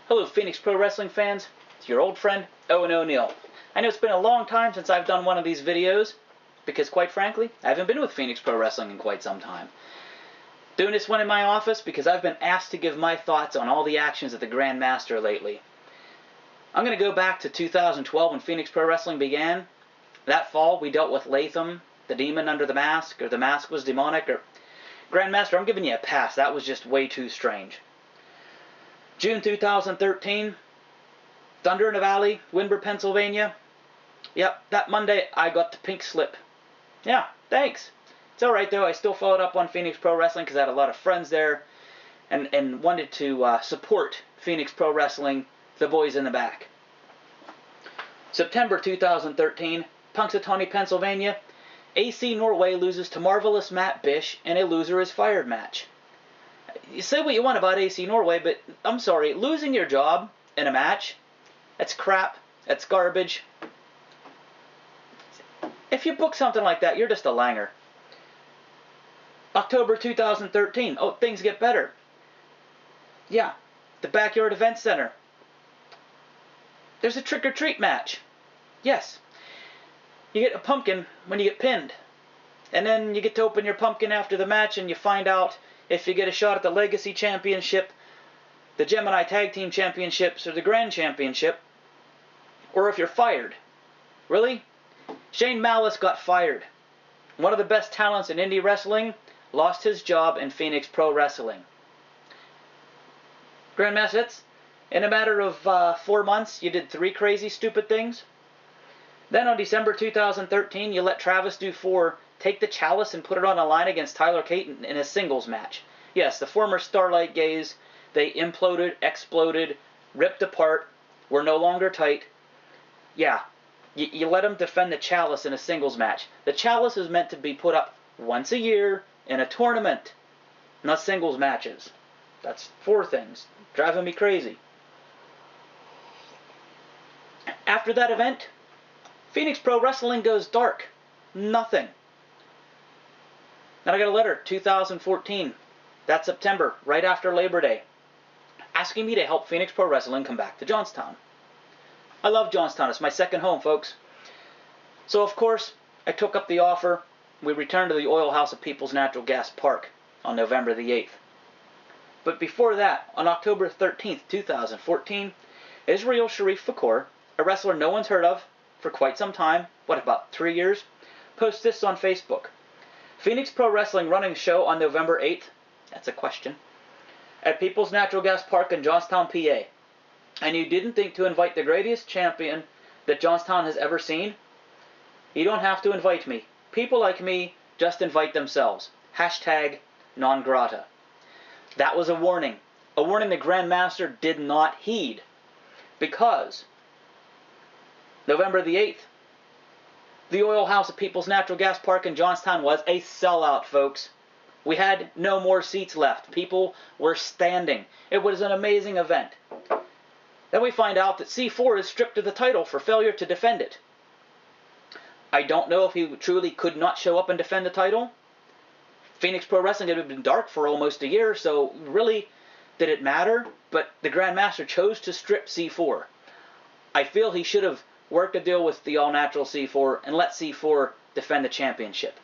Hello Phoenix Pro Wrestling fans, it's your old friend Owen O'Neil. I know it's been a long time since I've done one of these videos, because quite frankly, I haven't been with Phoenix Pro Wrestling in quite some time. Doing this one in my office because I've been asked to give my thoughts on all the actions of the Grand Master lately. I'm going to go back to 2012 when Phoenix Pro Wrestling began. That fall we dealt with Latham, the demon under the mask, or the mask was demonic, or Grand Master, I'm giving you a pass, that was just way too strange. June 2013, Thunder in the Valley, Windber, Pennsylvania. Yep, that Monday I got the pink slip. Yeah, thanks. It's alright though, I still followed up on Phoenix Pro Wrestling because I had a lot of friends there and wanted to support Phoenix Pro Wrestling, the boys in the back. September 2013, Punxsutawney, Pennsylvania. AC Norway loses to Marvelous Matt Bish in a loser is fired match. You say what you want about AC Norway, but I'm sorry, losing your job in a match, that's crap, that's garbage. If you book something like that, you're just a langer. October 2013, oh, things get better. Yeah, the Backyard Event Center. There's a trick-or-treat match. Yes. You get a pumpkin when you get pinned. And then you get to open your pumpkin after the match and you find out if you get a shot at the Legacy Championship, the Gemini Tag Team Championships, or the Grand Championship, or if you're fired. Really? Shane Malice got fired. One of the best talents in indie wrestling lost his job in Phoenix Pro Wrestling. Grandmaster, that's in a matter of 4 months, you did 3 crazy, stupid things. Then on December 2013, you let Travis Dufour take the chalice and put it on a line against Tyler Caton in a singles match. Yes, the former Starlight Gays, they imploded, exploded, ripped apart, were no longer tight. Yeah, you let them defend the chalice in a singles match. The chalice is meant to be put up once a year in a tournament, not singles matches. That's 4 things. Driving me crazy. After that event, Phoenix Pro Wrestling goes dark. Nothing. Then I got a letter, 2014, that September, right after Labor Day, asking me to help Phoenix Pro Wrestling come back to Johnstown. I love Johnstown. It's my second home, folks. So, of course, I took up the offer. We returned to the Oil House at People's Natural Gas Park on November the 8th. But before that, on October 13th, 2014, Israel Sharif Fakor, a wrestler no one's heard of for quite some time, what, about 3 years, posts this on Facebook. Phoenix Pro Wrestling running a show on November 8th, that's a question, at People's Natural Gas Park in Johnstown, PA. And you didn't think to invite the greatest champion that Johnstown has ever seen? You don't have to invite me. People like me just invite themselves. Hashtag non grata. That was a warning. A warning the Grand Master did not heed. Because November the 8th, the Oil House at People's Natural Gas Park in Johnstown was a sellout, folks. We had no more seats left. People were standing. It was an amazing event. Then we find out that C4 is stripped of the title for failure to defend it. I don't know if he truly could not show up and defend the title. Phoenix Pro Wrestling had been dark for almost a year, so really, did it matter? But the Grand Master chose to strip C4. I feel he should have worked a deal with the all-natural C4 and let C4 defend the championship.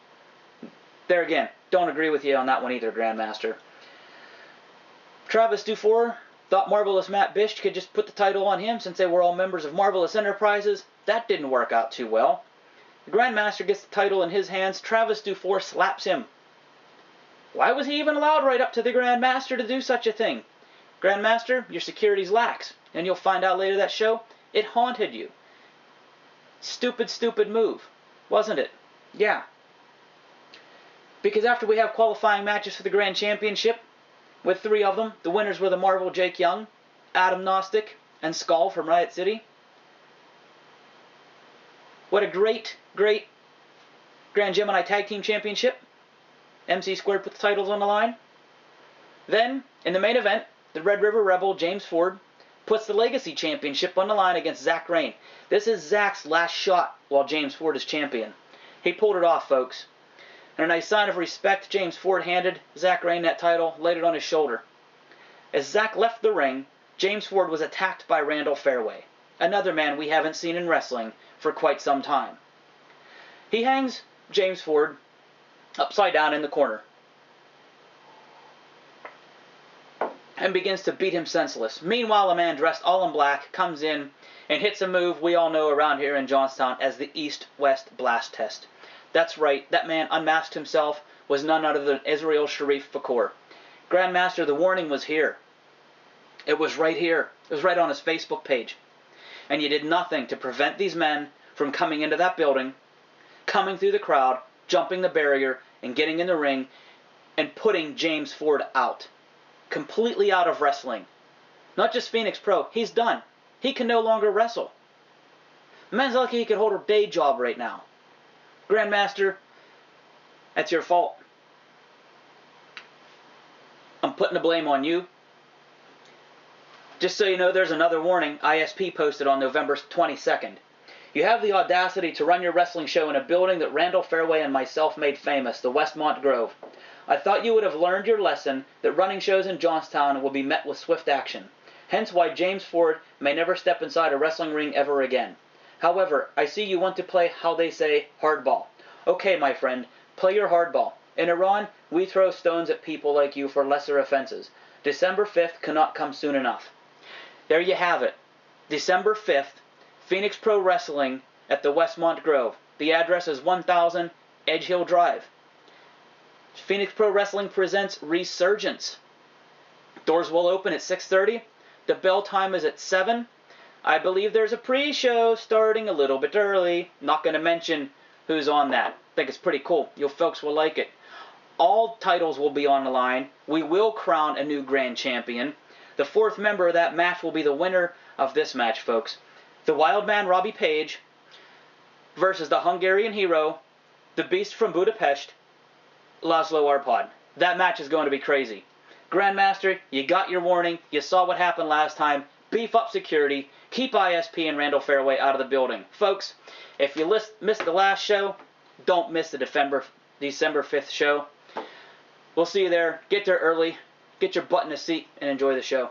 There again, don't agree with you on that one either, Grand Master. Travis Dufour thought Marvelous Matt Bish could just put the title on him since they were all members of Marvelous Enterprises. That didn't work out too well. The Grand Master gets the title in his hands. Travis Dufour slaps him. Why was he even allowed right up to the Grand Master to do such a thing? Grand Master, your security's lax. And you'll find out later that show, it haunted you. Stupid, stupid move, wasn't it? Yeah. Because after we have qualifying matches for the Grand Championship, with 3 of them, the winners were the Marvel Jake Young, Adam Gnostic, and Skull from Riot City. What a great, great Grand Gemini Tag Team Championship. MC Squared put the titles on the line. Then, in the main event, the Red River Rebel, James Ford, puts the Legacy Championship on the line against Zach Rain. This is Zach's last shot while James Ford is champion. He pulled it off, folks. In a nice sign of respect, James Ford handed Zach Rain that title, laid it on his shoulder. As Zach left the ring, James Ford was attacked by Randall Fairway, another man we haven't seen in wrestling for quite some time. He hangs James Ford upside down in the corner and begins to beat him senseless. Meanwhile, a man dressed all in black comes in and hits a move we all know around here in Johnstown as the East-West Blast Test. That's right, that man unmasked himself was none other than Israel Sharif Fakor. Grandmaster, the warning was here. It was right here. It was right on his Facebook page. And you did nothing to prevent these men from coming into that building, coming through the crowd, jumping the barrier, and getting in the ring, and putting James Ford out. Completely out of wrestling. Not just Phoenix Pro. He's done. He can no longer wrestle. The man's lucky he could hold a day job right now. Grandmaster, that's your fault. I'm putting the blame on you. Just so you know, there's another warning ISP posted on November 22nd. You have the audacity to run your wrestling show in a building that Randall Fairway and myself made famous, the Westmont Grove. I thought you would have learned your lesson that running shows in Johnstown will be met with swift action. Hence why James Ford may never step inside a wrestling ring ever again. However, I see you want to play, how they say, hardball. Okay, my friend, play your hardball. In Iran, we throw stones at people like you for lesser offenses. December 5th cannot come soon enough. There you have it. December 5th, Phoenix Pro Wrestling at the Westmont Grove. The address is 1000 Edge Hill Drive. Phoenix Pro Wrestling presents Resurgence. Doors will open at 6:30. The bell time is at 7. I believe there's a pre-show starting a little bit early. Not going to mention who's on that. I think it's pretty cool. You folks will like it. All titles will be on the line. We will crown a new grand champion. The fourth member of that match will be the winner of this match, folks. The Wild Man Robbie Page versus the Hungarian Hero, the Beast from Budapest, Laszlo Arpad. That match is going to be crazy. Grandmaster, you got your warning. You saw what happened last time. Beef up security. Keep ISP and Randall Fairway out of the building. Folks, if you missed the last show, don't miss the December 5th show. We'll see you there. Get there early. Get your butt in a seat and enjoy the show.